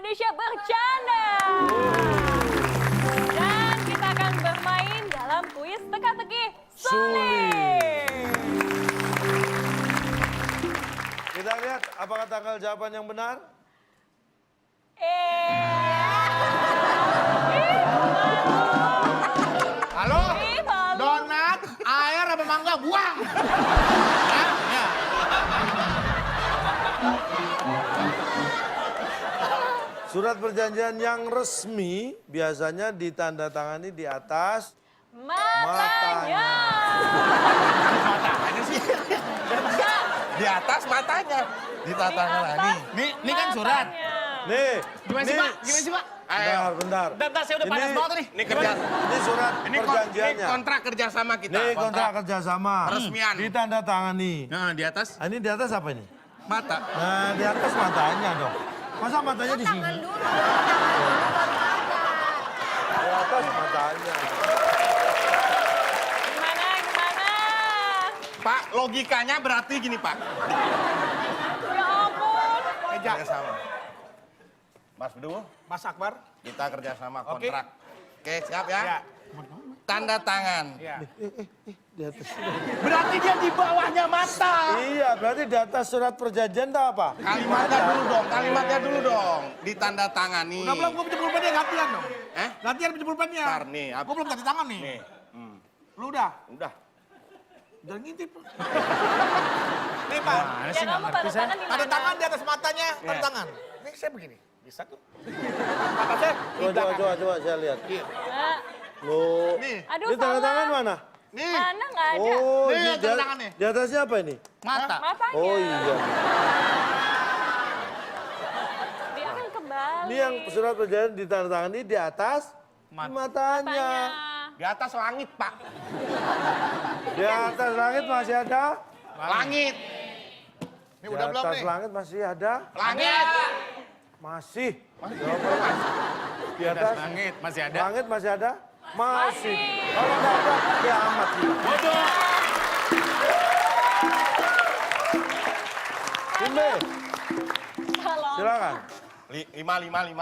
Indonesia Bercanda. Dan kita akan bermain dalam kuis teka-teki sulit. Kita lihat apakah tanggal jawaban yang benar? Halo? Donat, air apa mangga? Buang! Ya. Surat perjanjian yang resmi biasanya ditandatangani di atas Matanya. Matanya sih. Di atas matanya. Di tatangani. Ini kan surat. Nih. Gimana sih, Pak? Gimana sih, Pak? Bentar, bentar. Bentar, saya udah panas banget nih. Ini kerja. Ini surat perjanjiannya. Ini kontrak kerjasama kita. Nih kontrak kerjasama. Peresmian. Ditandatangani. Nah, di atas Ini di atas apa ini? mata. Nah, di atas matanya dong. Masa matanya di sini? Di atas matanya. Gimana? Pak, logikanya berarti gini, Pak. Ya ampun. Kerjasama. Mas Bedu, Mas Akbar. kita kerjasama Oke. kontrak. Oke, siap ya? Ya. Tanda tangan. Ya. Di atas. Berarti dia di bawahnya mata. Iya, berarti di atas surat perjanjian itu apa? Kalimatnya dulu dong. Ditanda tangani. Udah belum gue pinjam pulpennya gantian dong. Eh? Gantian pinjam pulpennya. Ntar nih, Gue belum ganti tangan nih. Nih, Lu udah? udah. Jangan ngintip. Nih Pak, Ya kamu tanda tangan di ada mana? tangan di atas matanya, tanda tangan. Ini saya begini. Bisa tuh. Mata saya di belakang. Coba saya lihat. Nah, Loh. Nih, aduh, Ini tanda salah. tangan mana? nih. Mana nggak ada? Oh, Nih, ini tanda tangan nih. di atasnya apa ini? Mata. Matanya. Oh iya. Dia kan kembali. Ini yang surat perjanjian ditandatangani di atas matanya. Di atas langit, Pak. Di atas langit masih ada? Langit. Ini Di udah belum atas nih? langit masih ada? Langit. Masih. Jawabannya masih. Di atas Langit masih ada. langit masih ada? Masih. Kalau nggak ada, kiamat. Imbe, Salah. silakan. Lima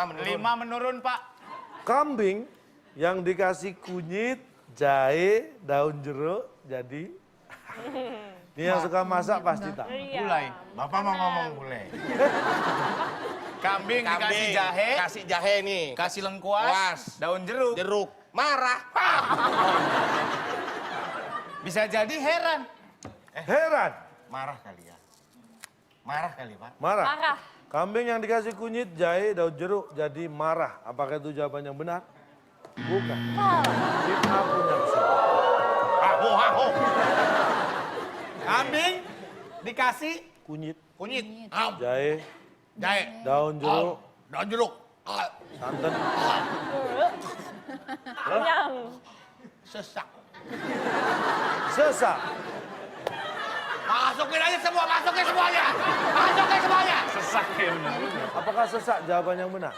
menurun. 5 menurun Pak. Kambing yang dikasih kunyit, jahe, daun jeruk, jadi... Ini yang suka masak pasti tak? Iya. Gulai. Bapak mau ngomong gulai. Kambing dikasih jahe, Kasih jahe nih. kasih lengkuas, Kuas. daun jeruk. Jeruk. Marah. Bisa jadi heran. Heran, Marah kali ya. Marah kali, Pak. marah. Marah. Kambing yang dikasih kunyit, jahe, daun jeruk, jadi marah. Apakah itu jawaban yang benar? Bukan. Kita punya kesalahan. Aho. Kambing dikasih Kunyit, kunyit. jahe, Jahe. daun jeruk, Daun jeruk. santan. Kenyang. Sesak. Sesak. Masukin aja semua, masukin semuanya. Masukin semuanya. Sesakin. Apakah sesak jawaban yang benar?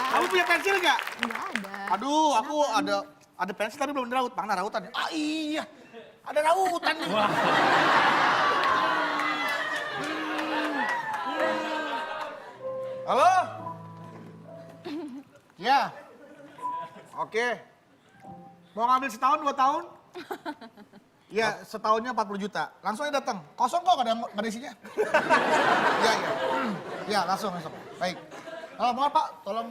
Kamu punya pensil nggak? Enggak ada. Aduh, aku ada pensil tapi belum raut. Mana rautannya? Ah iya, ada rautan nih. Halo? Ya. Oke. Mau ngambil setahun, 2 tahun? Iya, setahunnya 40 juta. Langsung aja datang. Kosong kok, nggak ada isinya. Iya, iya. Iya, langsung. Baik. Mohon Pak, tolong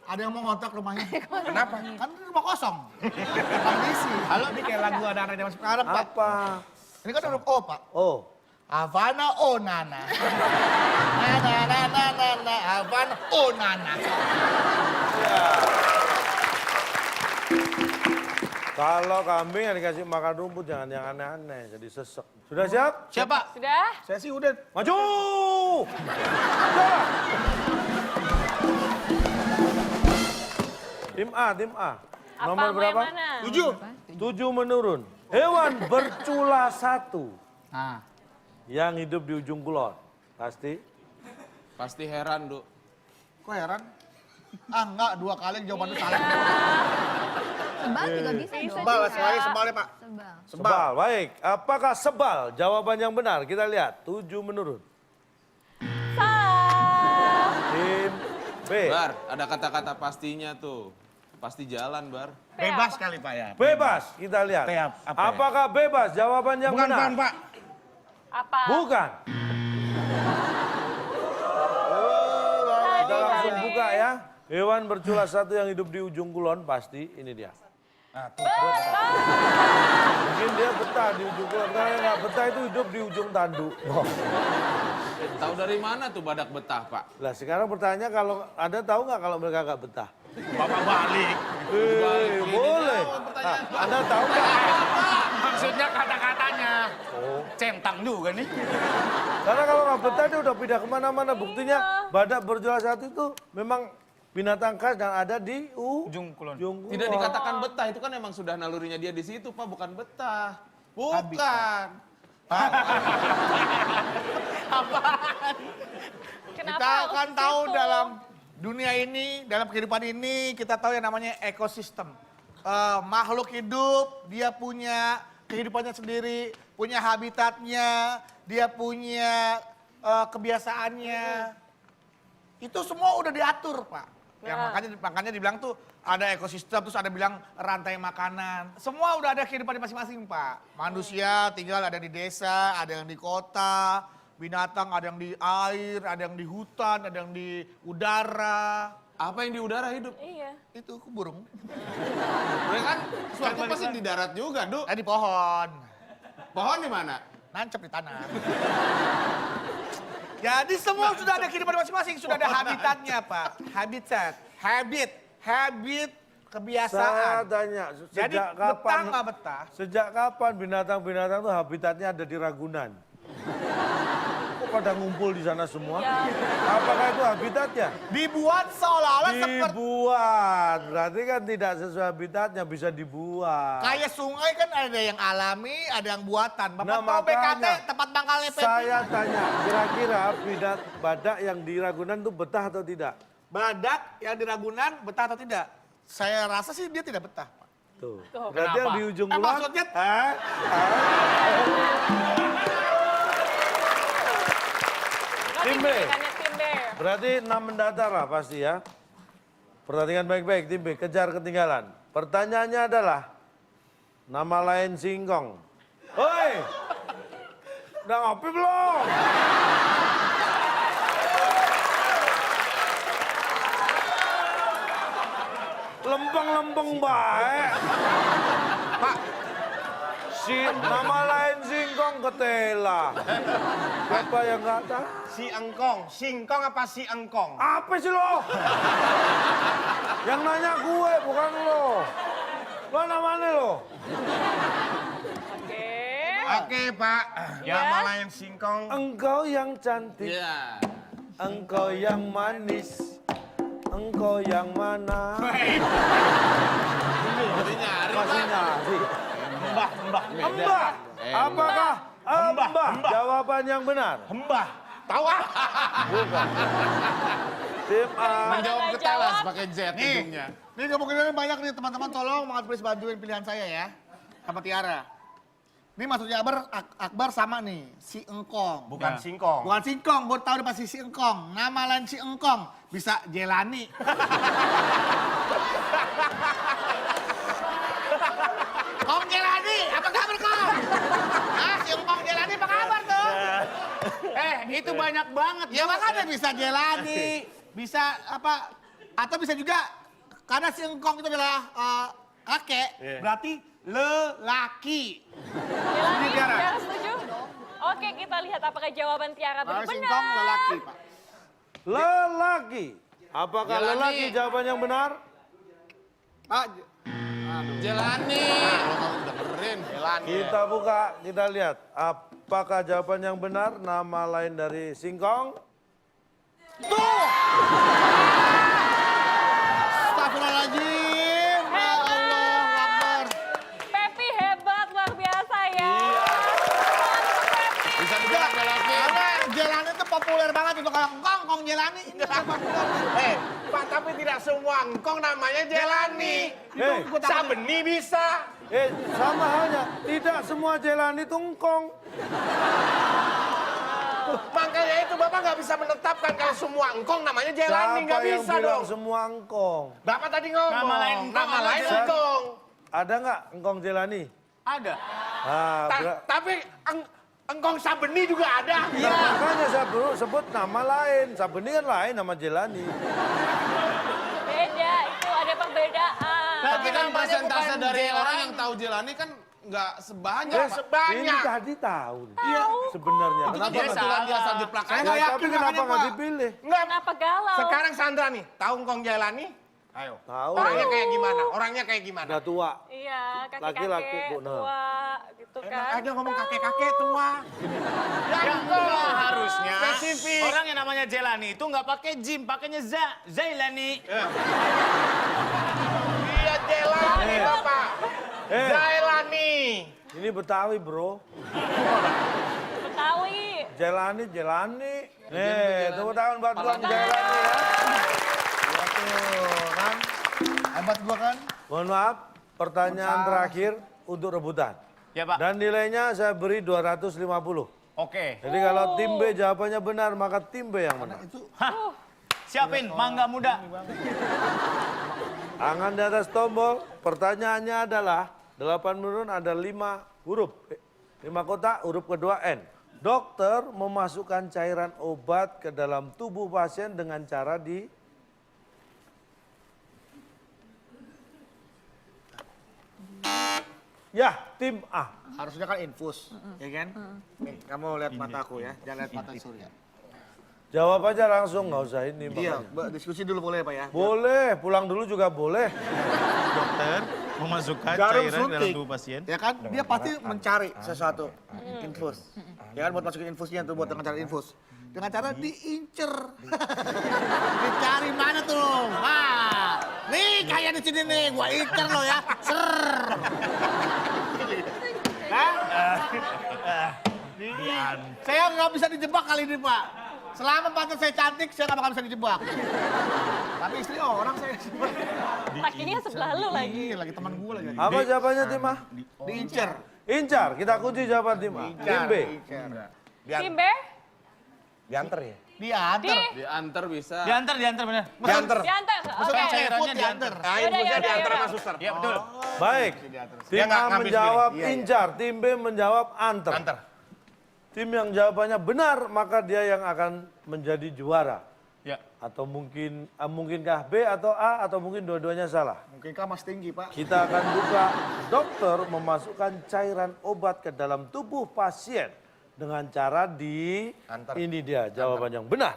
ada yang mau ngontrak rumahnya. Kenapa? Kan ini rumah kosong. Kan diisi. Halo, ini kayak lagu ada anak zaman sekarang, Pak. Apa? Ini kan huruf O, Pak. Oh, Havana, oh nana. Na, Havana, oh nana. kalau kambing yang dikasih makan rumput jangan yang aneh-aneh, jadi sesek. Sudah siap? Siapa? Sudah? Saya sih udah. Maju! Tim A, tim A. Apa Nomor mau berapa? yang mana? 7. 7 menurun. Hewan bercula 1 Nah, Yang hidup di ujung kulon. Pasti. Pasti heran, Du. kok heran? Ah enggak, 2 kali jawaban itu salah. Sebal juga bisa dong. Sebal, sekali sebal ya Pak. Sebal. Sebal. Baik. Apakah sebal? Jawaban yang benar. Kita lihat. 7 menurun. Salah. Tim B. Bar, ada kata-kata pastinya tuh. Pasti jalan, Bar. Bebas kali Pak ya. Bebas. Kita lihat. Apa ya? Apakah bebas? Jawaban yang Bukan, benar. bukan Pak. Apa? Bukan. Kita langsung buka ya. Hewan bercula satu yang hidup di ujung kulon pasti ini dia. Nah, tuh. Mungkin dia betah di ujung kulon. Karena yang nggak betah itu hidup di ujung tanduk. Tahu dari mana tuh badak betah, Pak? Lah sekarang bertanya kalau Anda tahu nggak kalau mereka nggak betah? Bapak balik. Boleh. Nah, Anda tahu nggak? Maksudnya kata-katanya. Centang juga nih. Karena kalau nggak betah dia udah pindah kemana-mana. Buktinya badak bercula satu itu memang binatang khas dan ada di Ujung kulon. Tidak dikatakan betah, itu kan emang sudah nalurinya dia di situ, Pak, bukan betah. Bukan. Kenapa Kita harus kan tahu gitu? dalam dunia ini, dalam kehidupan ini, kita tahu yang namanya ekosistem. Makhluk hidup, dia punya kehidupannya sendiri, punya habitatnya, dia punya kebiasaannya. Itu semua udah diatur, Pak. Yang makanya dibilang tuh ada ekosistem, terus ada bilang rantai makanan. Semua udah ada kehidupan masing-masing, Pak. Manusia tinggal ada di desa, ada yang di kota, binatang ada yang di air, ada yang di hutan, ada yang di udara. Apa yang di udara hidup? Iya. Itu burung. Mereka kan suatu pasti di darat juga, Du. Di pohon. Pohon di mana? Nancep di tanah. Jadi semua sudah ada kehidupan masing-masing, sudah ada habitatnya, Pak. Habit, kebiasaan. Saya tanya, Jadi sejak betah kapan? nggak betah? Sejak kapan binatang-binatang itu habitatnya ada di Ragunan? Kok pada ngumpul di sana semua? Iya. Apakah itu habitatnya? Dibuat seolah-olah seperti Dibuat, berarti kan tidak sesuai habitatnya, bisa dibuat. kayak sungai kan ada yang alami, ada yang buatan. Bapak Nah, tahu BKT makanya tempat mangkalnya Pepi? Saya tanya, kira-kira badak yang di Ragunan itu betah atau tidak? Badak yang di Ragunan betah atau tidak? Saya rasa sih dia tidak betah, Pak. Tuh. Tuh. Berarti yang di ujung kulon. Maksudnya Tim B. Ikannya tim B. Berarti 6 mendatar lah pasti ya. Pertandingan baik-baik, tim B, kejar ketinggalan. Pertanyaannya adalah, nama lain singkong. Hoi! Udah ngopi belum? Lempeng-lempeng baik. Pak, Nama lain singkong ketela. Siapa yang nggak tahu? Si engkong, singkong apa si engkong? Apa sih lo? Yang nanya gue, bukan lo. Lo namanya lo? Oke. Oke Pak, Ya. nama lain singkong. Engkau yang cantik, Iya. engkau yang manis, engkau yang mana? Masih nyari, Masih Pak. nyari. Mbah, mbah, Mbah, apakah mbah? Jawaban yang benar. mbah. Tahu ah? Bukan. Tim A. Menjawab Nggak ketalas jawab. pakai Z nih, ujungnya. ini kemungkinan banyak nih teman-teman, tolong please bantuin pilihan saya ya. Sama Tiara. Ini maksudnya Akbar sama nih, si engkong. Bukan singkong. Bukan singkong, gue tahu udah pasti si engkong. Nama lain si engkong, bisa Jelani. Kong Jelani, apa kabar Kong? Ah, si engkong Jelani apa kabar tuh? Itu banyak banget. Ya makanya bisa Jelani, bisa apa, atau bisa juga, karena si engkong itu adalah kakek, berarti lelaki. Jelani, Tiara. Tiara setuju? Oke, kita lihat apakah jawaban Tiara Karena tadi si benar. engkong lelaki, Pak. Lelaki. Apakah Jelani. lelaki jawaban yang benar? Pak, Jelani. Kalau kamu dengerin. Kita buka, kita lihat. Apakah jawaban yang benar nama lain dari singkong? tuh! Astagfirullahaladzim, ya Allah, Akbar. Pepi hebat, luar biasa ya. Iya. Semangat untuk Pepi. populer banget untuk orang Kong Jelani. Ini populer. Pak, tapi tidak semua engkong namanya Jelani. Sabeni bisa. Sama halnya, tidak semua Jelani itu engkong. Makanya itu Bapak nggak bisa menetapkan kalau semua engkong namanya Jelani. Siapa Nggak yang bisa bilang dong. semua engkong? Bapak tadi ngomong. Nama lain engkong, Nama lain ada. engkong. Ada nggak engkong Jelani? Ada. Ah, Tapi engkong Sabeni juga ada. Nah, makanya saya sebut nama lain. Sabeni kan lain nama Jelani. Beda, itu ada perbedaan. Tapi kan namanya persentase bukan dari Jelani. orang yang tahu Jelani kan nggak sebanyak. Nggak Pak. sebanyak. Ini tadi tahu. Iya, sebenarnya. Kenapa Kenapa? kebetulan dia asal jeplak Saya aja? nggak Ya, yakin tapi kenapa makanya, nggak Pak. dipilih? Nggak. Kenapa galau? Sekarang Sandra nih, tahu engkong Jelani? Ayo. Tahu. Orangnya kayak gimana? Orangnya kayak gimana? Udah tua. Iya, Laki-laki, kakek-kakek Bu. Nah. tua gitu Enak kan. aja ngomong kakek-kakek tua. Ya enggak, harusnya. Spesifik. Orang yang namanya Jelani itu nggak pakai Jim, pakainya Zailani. Iya Jelani Bapak. Eh. Jailani. Ini Betawi, bro. Betawi. Jelani. Nih, tepuk tangan buat Bang Jelani ya. Kan? Hebat gua kan? Mohon maaf, pertanyaan terakhir untuk rebutan. Ya Pak. Dan nilainya saya beri 250. Oke. Jadi kalau tim B jawabannya benar, maka tim B yang menang. Siapin, mangga muda. Tangan di atas tombol, pertanyaannya adalah 8 menurun ada 5 huruf. 5 kotak, huruf kedua N. Dokter memasukkan cairan obat ke dalam tubuh pasien dengan cara di... Ya, tim A. Harusnya kan infus, ya kan? Nih, kamu lihat mataku ya, jangan lihat mata Surya. Jawab aja langsung, nggak usah ini. Iya, makanya. diskusi dulu boleh Pak ya? Boleh, pulang dulu juga boleh. Dokter memasukkan Jarum cairan dalam suntik, tubuh pasien. ya kan? Dia pasti mencari sesuatu, infus. Ya kan, buat masukin infusnya tuh, buat dengan cara infus. Dengan cara diincer. Dicari mana tuh? Nah, nih kayak di sini nih, gua incer lo ya. Ser. Hah? Saya nggak bisa dijebak kali ini Pak. Selama pacar saya cantik, saya nggak bakal bisa dijebak. Tapi istri orang saya jebak. Kakinya sebelah lu lagi. Iya, lagi teman gue lagi. Apa jawabannya tim A? Diincer. Incar, kita kunci jawaban tim A. Tim B. Tim B? Diantar ya? Diantar. Diantar bisa. Diantar bener. Diantar. Diantar. Maksudnya Oke. cairannya diantar. Nah, Yaudah, infusnya yaudah, diantar yaudah. sama suster. Iya betul. Baik. Dia Tim nggak A ngambil menjawab sendiri. Iya, iya. incar, tim B menjawab antar. Antar. Tim yang jawabannya benar, maka dia yang akan menjadi juara. Ya. Atau mungkinkah B atau A atau mungkin dua-duanya salah. Mungkin Mas tinggi Pak. Kita akan buka dokter memasukkan cairan obat ke dalam tubuh pasien dengan cara di Antar. ini dia jawaban yang benar.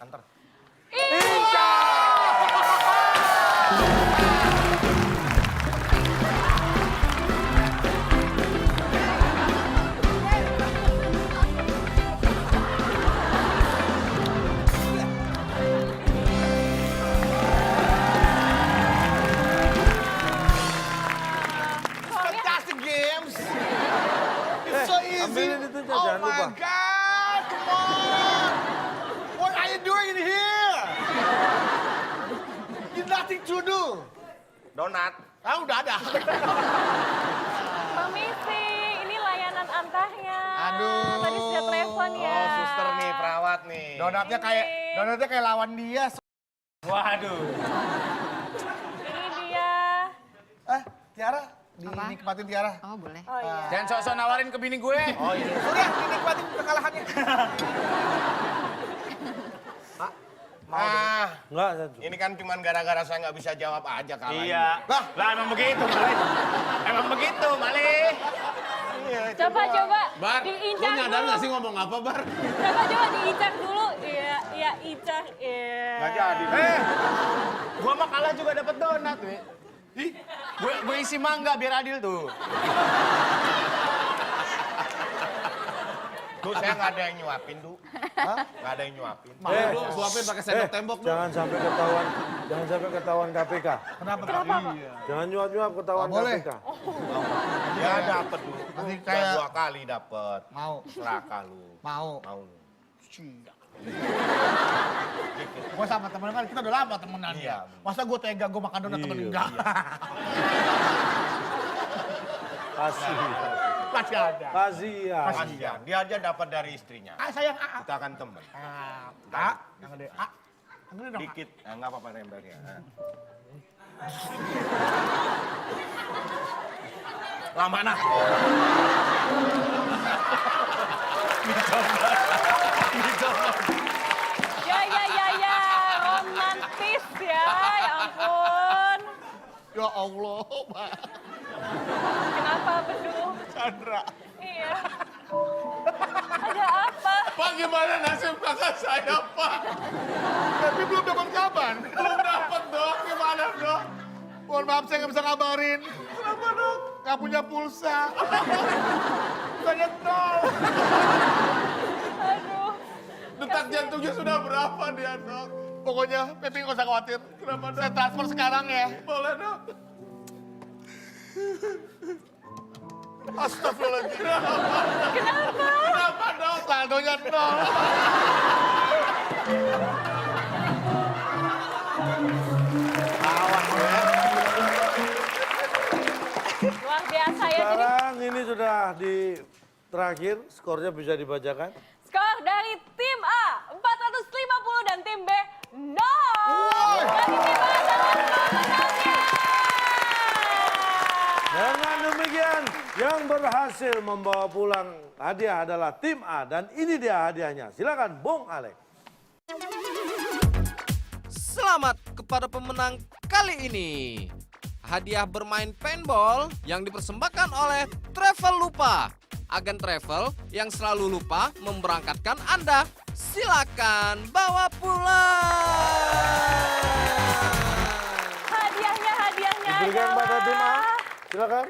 Antar. Fantastic games. It's so easy. Ambilin itu Oh jangan my lupa. God, come on. What are you doing in here? You nothing to do. Donat. Ah, udah ada. Permisi, ini layanan antahnya. Aduh. Tadi sudah telepon ya. Oh, suster nih, perawat nih. Donatnya kayak lawan dia. Waduh. Ini dia. Tiara, Apa? dinikmatin Tiara. Oh boleh. Oh iya. Jangan sok-sok nawarin ke bini gue. Oh iya. Udah, dinikmatin kekalahannya. Enggak, saya juga. Ini kan cuman gara-gara saya nggak bisa jawab aja kalahnya. Iya. Lah emang begitu, Mali. Emang begitu, Mali. Coba. Bar, lu Diincar nyadar dulu. nggak sih ngomong apa, Bar? Coba diincar dulu. Iya, incar. Iya. Nggak jadi. Gua mah kalah juga dapat donat, we. Ih, gue isi mangga biar adil tuh. Duh, saya nggak ada yang nyuapin, Du. Nggak ada yang nyuapin. Lu suapin pakai sendok tembok, Du. Jangan sampai ketahuan KPK. Kenapa? Jangan nyuap-nyuap ketahuan Nggak boleh. KPK. Ya dapet, Du. Nanti Udah kayak- 2 kali dapet. Mau. Serakah lu. Mau. Mau lu. Cia. Gue sama temen kan, kita udah lama temenan ya. Masa gue tega gue makan donat temen enggak? Kasihan. Masih ada. Kasihan. Kasihan, dia aja dapat dari istrinya. Sayang A. Kita kan temen. A. Yang gede. A. Yang gede dong. A. Dikit, nggak apa-apa nembaknya. Lama nah. Ya, romantis ya ampun. Ya Allah, Pak. Kenapa Bedu? Chandra. Iya. Ada apa? Pak gimana nasib kakak saya Pak? Tapi belum dapat kabar. Belum dapat dok, gimana dok? Mohon maaf saya nggak bisa ngabarin. Kenapa dok? Nggak punya pulsa. Saya nol. Aduh. Detak jantungnya sudah berapa dia dok? Pokoknya Pepi nggak usah khawatir. Kenapa dok? Saya transfer sekarang ya. Boleh dok? Astagfirullahaladzim. Kenapa dok? Saldonya nol. Luar biasa ya. Jadi Sekarang ini sudah di terakhir, skornya bisa dibacakan. skor dari tim A 450 dan tim B 0. Berarti tim A adalah pemenangnya. Dengan demikian, yang berhasil membawa pulang hadiah adalah tim A. Dan ini dia hadiahnya. Silakan Bung Alex. Selamat kepada pemenang kali ini. Hadiah bermain paintball yang dipersembahkan oleh Travel Lupa. Agen travel yang selalu lupa memberangkatkan Anda. Silakan bawa pulang. Hadiahnya Diberikan pada tim A. adalah Silakan.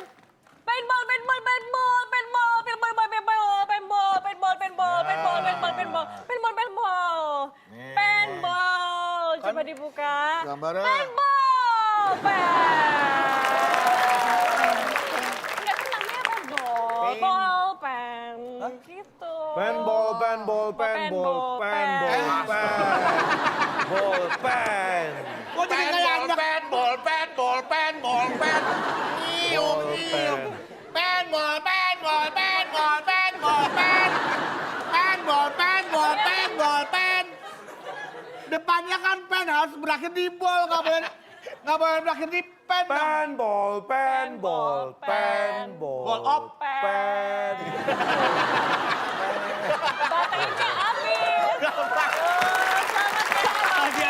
paintball, paintball, paintball, paintball, paintball, paintball, paintball, paintball, paintball, paintball, paintball, paintball, paintball, paintball, paintball. Coba dibuka. Gambarnya. Paintball, enggak kan namanya paintball, ball pen, gitu. Paintball, paintball, paintball, paintball, paintball, pen. Kok jadi kayak anak Penbol. pen. Depannya kan pen harus berakhir di bol, nggak boleh berakhir di pen. dong. Paintball, paintball, paintball, Ball up. pen. Baterainya habis. Selamat ya.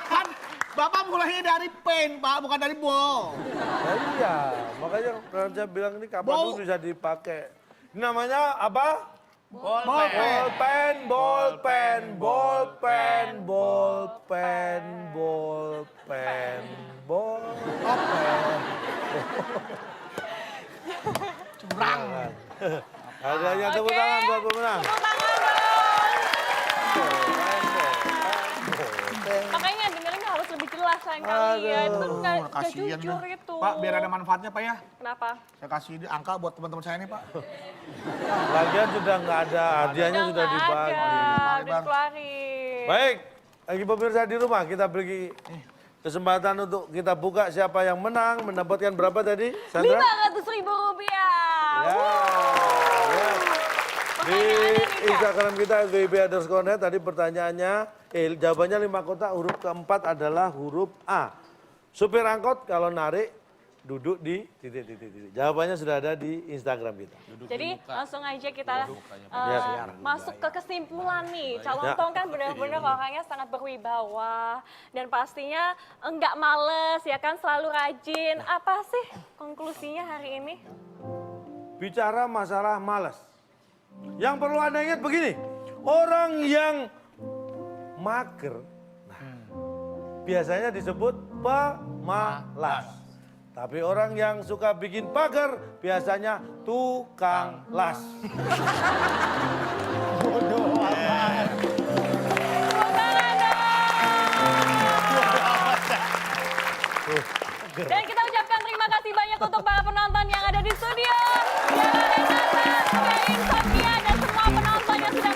Kan Bapak mulainya dari pen, Pak, bukan dari bol. Nah, iya, makanya saya bilang ini kapan Ball. dulu bisa dipakai. Ini namanya apa? Bol Ball pen, ball pen, ball pen, ball pen, ball pen, ball pen. Curang. Hadiahnya tepuk Oke. tangan buat pemenang. Tepuk tangan dong. Makanya dengerin harus lebih jelas lain kali ya. Itu kan nggak Kasian jujur dah. itu. Pak, biar ada manfaatnya, Pak ya. Kenapa? Saya kasih ini angka buat teman-teman saya nih, Pak. Lagian sudah nggak ada, hadiahnya sudah nggak dibagi. ada, udah Bang. dikeluarin. Baik, bagi pemirsa di rumah kita beri kesempatan untuk kita buka siapa yang menang, mendapatkan berapa tadi, Sandra? Rp500.000. Ya. Ya. Di Instagram kita @wib_net tadi pertanyaannya, jawabannya 5 kotak, huruf keempat adalah huruf A. Supir angkot kalau narik duduk di titik. Jawabannya sudah ada di Instagram kita. Jadi langsung aja kita Ya. masuk ke kesimpulan nih. Calon Ya. Tong kan benar-benar orangnya sangat berwibawa dan pastinya enggak males ya kan, selalu rajin. Apa sih konklusinya hari ini? Bicara masalah malas. Yang perlu Anda ingat begini, orang yang mager, biasanya disebut pemalas. Tapi orang yang suka bikin pagar, biasanya tukang las. Dan kita ucapkan terima kasih banyak untuk para penonton yang ada di studio. Yang ada Nathan, Kevin, Sophia, dan semua penonton yang sudah